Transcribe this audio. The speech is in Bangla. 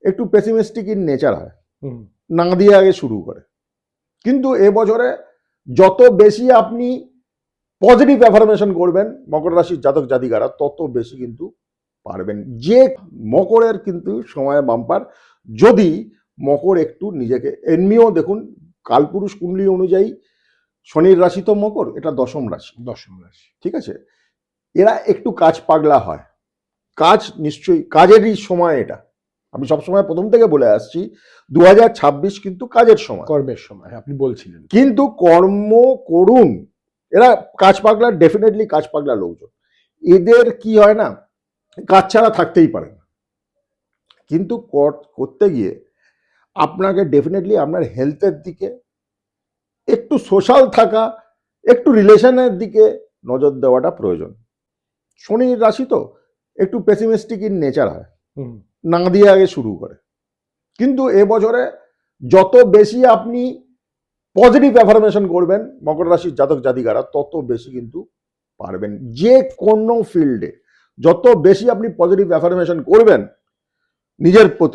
একটু পেসিমিস্টিক ইন নেচার হয়, না দিয়ে আগে শুরু করে। কিন্তু এবছরে যত বেশি আপনি পজিটিভ অ্যাফার্মেশন করবেন মকর রাশির জাতক জাতিকারা, তত বেশি কিন্তু পারবেন। যে মকরের কিন্তু সময় বাম্পার, যদি মকর একটু নিজেকে এমনিও দেখুন কালপুরুষ কুণ্ডলী অনুযায়ী শনির রাশি তো মকর, এটা দশম রাশি, ঠিক আছে। এরা একটু কাজ পাগলা হয়, কাজ নিশ্চয়ই কাজেরই সময় এটা। আমি সবসময় প্রথম থেকে বলে আসছি 2026 কিন্তু কাজের সময়, কর্মের সময় আপনি বলছিলেন, কিন্তু কর্ম করুন। এরা কাজ পাগলা, ডেফিনেটলি কাজ পাগলা লোকজন। এদের কি হয় না, কাজ ছাড়া থাকতেই পারে না, কিন্তু করতে গিয়ে আপনাকে ডেফিনেটলি আপনার হেলথের দিকে, একটু সোশ্যাল থাকা, একটু রিলেশনের দিকে নজর দেওয়াটা প্রয়োজন। শনির রাশি তো একটু পেসিমিস্টিক ইন নেচার হয়, না দিয়ে আগে শুরু করে। কিন্তু এবছরে যত বেশি আপনি পজিটিভ অ্যাফার্মেশন করবেন মকর রাশির জাতক জাতিকারা, তত বেশি কিন্তু পারবেন। যে কোনো ফিল্ডে যত বেশি আপনি পজিটিভ অ্যাফার্মেশন করবেন নিজের প্রতি,